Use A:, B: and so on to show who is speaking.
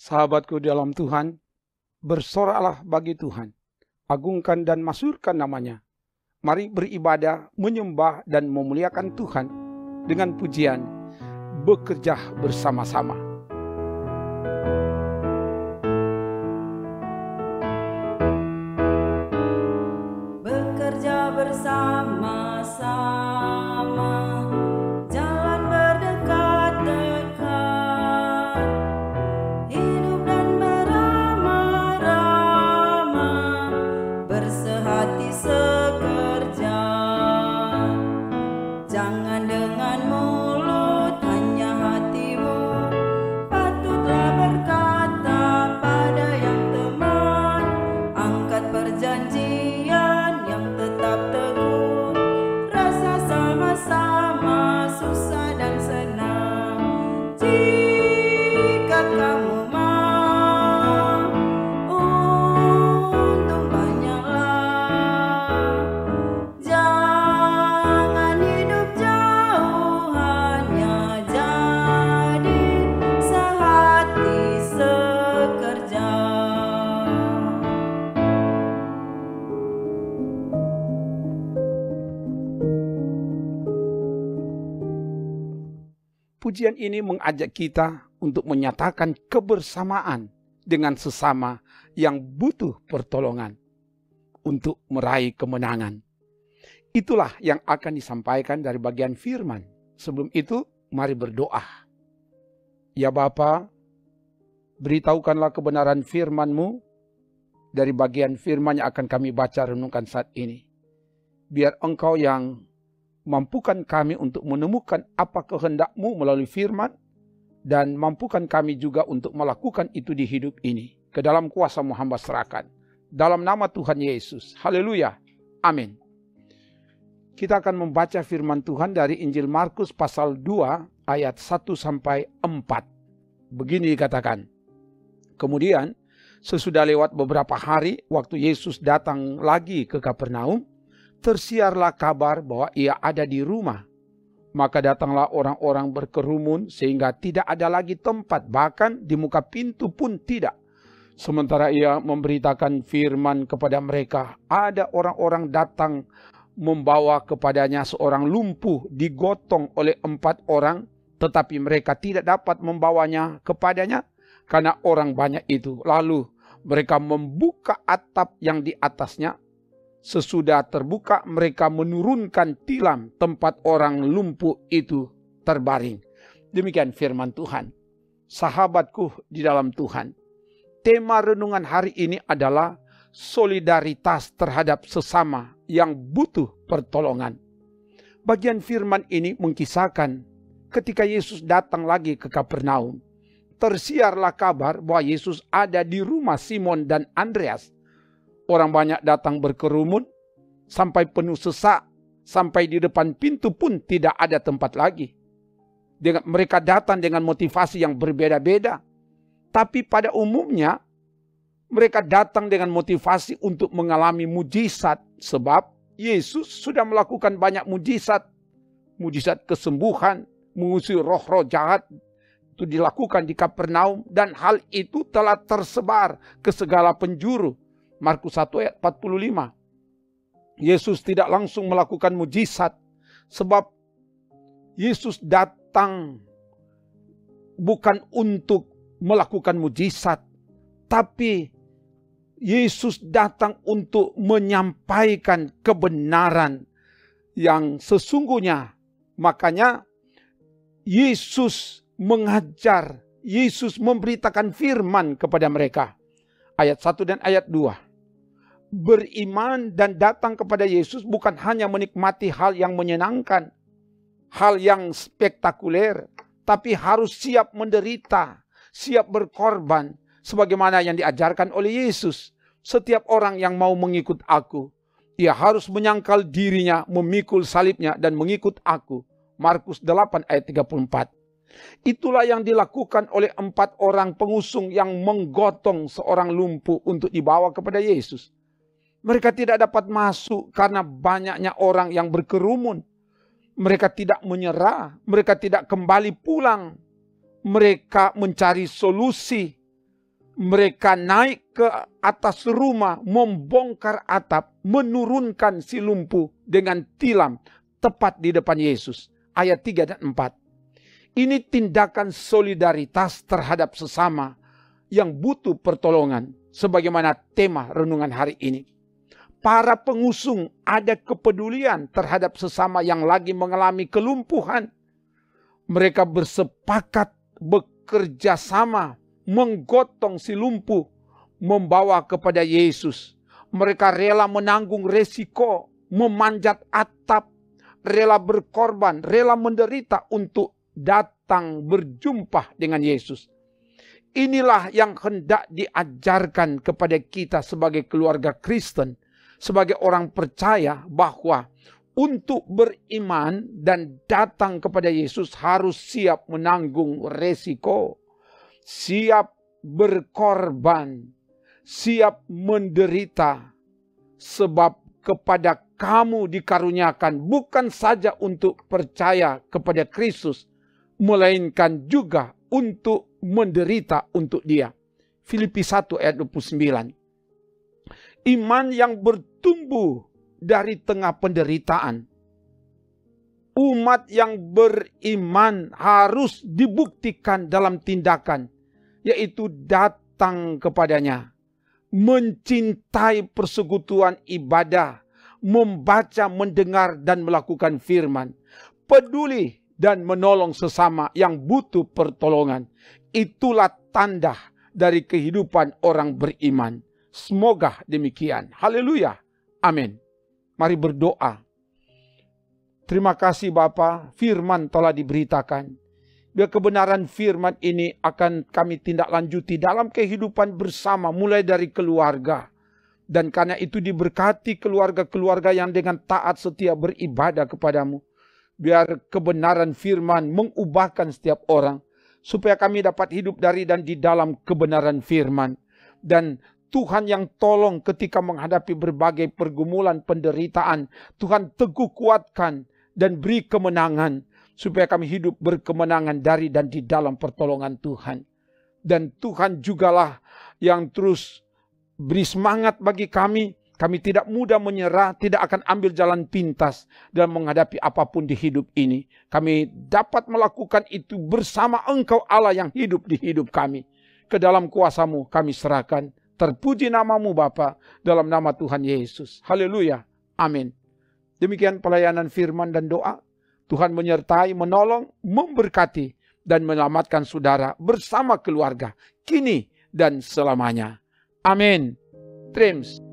A: Sahabatku dalam Tuhan, bersoraklah bagi Tuhan, agungkan dan masyhurkan namanya. Mari beribadah, menyembah dan memuliakan Tuhan dengan pujian, bekerja bersama-sama.
B: Bekerja bersama-sama, jalan berdekat-dekat, hidup dan beramah-ramah, bersehati sekerja. Jangan dengan mulut, hanya hatimu patutlah berkata pada yang teman. Angkat perjanjian yang tetap teguh, rasa sama-sama susah dan senang. Jika kamu mau, untung banyaklah. Jangan hidup jauh, hanya jadi sehati sekerja.
A: Pujian ini mengajak kita untuk menyatakan kebersamaan dengan sesama yang butuh pertolongan untuk meraih kemenangan. Itulah yang akan disampaikan dari bagian firman. Sebelum itu, mari berdoa. Ya Bapa, beritahukanlah kebenaran firman-Mu dari bagian firman yang akan kami baca renungkan saat ini. Biar Engkau yang mampukan kami untuk menemukan apa kehendak-Mu melalui firman, dan mampukan kami juga untuk melakukan itu di hidup ini. Ke dalam kuasa-Mu hamba serahkan. Dalam nama Tuhan Yesus. Haleluya. Amin. Kita akan membaca firman Tuhan dari Injil Markus pasal 2 ayat 1 sampai 4. Begini dikatakan. Kemudian sesudah lewat beberapa hari waktu Yesus datang lagi ke Kapernaum, tersiarlah kabar bahwa ia ada di rumah. Maka datanglah orang-orang berkerumun sehingga tidak ada lagi tempat, bahkan di muka pintu pun tidak. Sementara ia memberitakan firman kepada mereka, ada orang-orang datang membawa kepadanya seorang lumpuh digotong oleh 4 orang, tetapi mereka tidak dapat membawanya kepadanya karena orang banyak itu. Lalu mereka membuka atap yang di atasnya. Sesudah terbuka, mereka menurunkan tilam tempat orang lumpuh itu terbaring. Demikian firman Tuhan. Sahabatku di dalam Tuhan, tema renungan hari ini adalah solidaritas terhadap sesama yang butuh pertolongan. Bagian firman ini mengkisahkan ketika Yesus datang lagi ke Kapernaum, tersiarlah kabar bahwa Yesus ada di rumah Simon dan Andreas. Orang banyak datang berkerumun, sampai penuh sesak, sampai di depan pintu pun tidak ada tempat lagi. Mereka datang dengan motivasi yang berbeda-beda. Tapi pada umumnya, mereka datang dengan motivasi untuk mengalami mujizat. Sebab Yesus sudah melakukan banyak mujizat. Mujizat kesembuhan, mengusir roh-roh jahat, itu dilakukan di Kapernaum. Dan hal itu telah tersebar ke segala penjuru. Markus 1 ayat 45. Yesus tidak langsung melakukan mujizat. Sebab Yesus datang bukan untuk melakukan mujizat. Tapi Yesus datang untuk menyampaikan kebenaran yang sesungguhnya. Makanya Yesus mengajar, Yesus memberitakan firman kepada mereka. Ayat 1 dan ayat 2. Beriman dan datang kepada Yesus bukan hanya menikmati hal yang menyenangkan, hal yang spektakuler, tapi harus siap menderita, siap berkorban, sebagaimana yang diajarkan oleh Yesus. Setiap orang yang mau mengikut aku, ia harus menyangkal dirinya, memikul salibnya, dan mengikut aku. Markus 8 ayat 34. Itulah yang dilakukan oleh 4 orang pengusung yang menggotong seorang lumpuh untuk dibawa kepada Yesus. Mereka tidak dapat masuk karena banyaknya orang yang berkerumun. Mereka tidak menyerah, mereka tidak kembali pulang. Mereka mencari solusi. Mereka naik ke atas rumah, membongkar atap, menurunkan si lumpuh dengan tilam tepat di depan Yesus. Ayat 3 dan 4. Ini tindakan solidaritas terhadap sesama yang butuh pertolongan, sebagaimana tema renungan hari ini. Para pengusung ada kepedulian terhadap sesama yang lagi mengalami kelumpuhan. Mereka bersepakat bekerja sama, menggotong si lumpuh, membawa kepada Yesus. Mereka rela menanggung resiko, memanjat atap, rela berkorban, rela menderita untuk datang berjumpa dengan Yesus. Inilah yang hendak diajarkan kepada kita sebagai keluarga Kristen, sebagai orang percaya, bahwa untuk beriman dan datang kepada Yesus harus siap menanggung resiko, siap berkorban, siap menderita, sebab kepada kamu dikaruniakan bukan saja untuk percaya kepada Kristus, melainkan juga untuk menderita untuk Dia. Filipi 1 ayat 29. Iman yang bertumbuh dari tengah penderitaan. Umat yang beriman harus dibuktikan dalam tindakan, yaitu datang kepadanya, mencintai persekutuan ibadah, membaca, mendengar, dan melakukan firman, peduli dan menolong sesama yang butuh pertolongan. Itulah tanda dari kehidupan orang beriman. Semoga demikian. Haleluya. Amin. Mari berdoa. Terima kasih Bapa, firman telah diberitakan. Biar kebenaran firman ini akan kami tindak lanjuti dalam kehidupan bersama, mulai dari keluarga. Dan karena itu diberkati keluarga-keluarga yang dengan taat setia beribadah kepadamu. Biar kebenaran firman mengubahkan setiap orang, supaya kami dapat hidup dari dan di dalam kebenaran firman. Dan Tuhan yang tolong ketika menghadapi berbagai pergumulan, penderitaan, Tuhan teguh kuatkan dan beri kemenangan, supaya kami hidup berkemenangan dari dan di dalam pertolongan Tuhan. Dan Tuhan jugalah yang terus beri semangat bagi kami. Kami tidak mudah menyerah, tidak akan ambil jalan pintas dalam menghadapi apapun di hidup ini. Kami dapat melakukan itu bersama Engkau Allah yang hidup di hidup kami. Ke dalam kuasa-Mu kami serahkan. Terpuji nama-Mu Bapa, dalam nama Tuhan Yesus. Haleluya. Amin. Demikian pelayanan firman dan doa. Tuhan menyertai, menolong, memberkati, dan menyelamatkan saudara bersama keluarga, kini dan selamanya. Amin. Trims.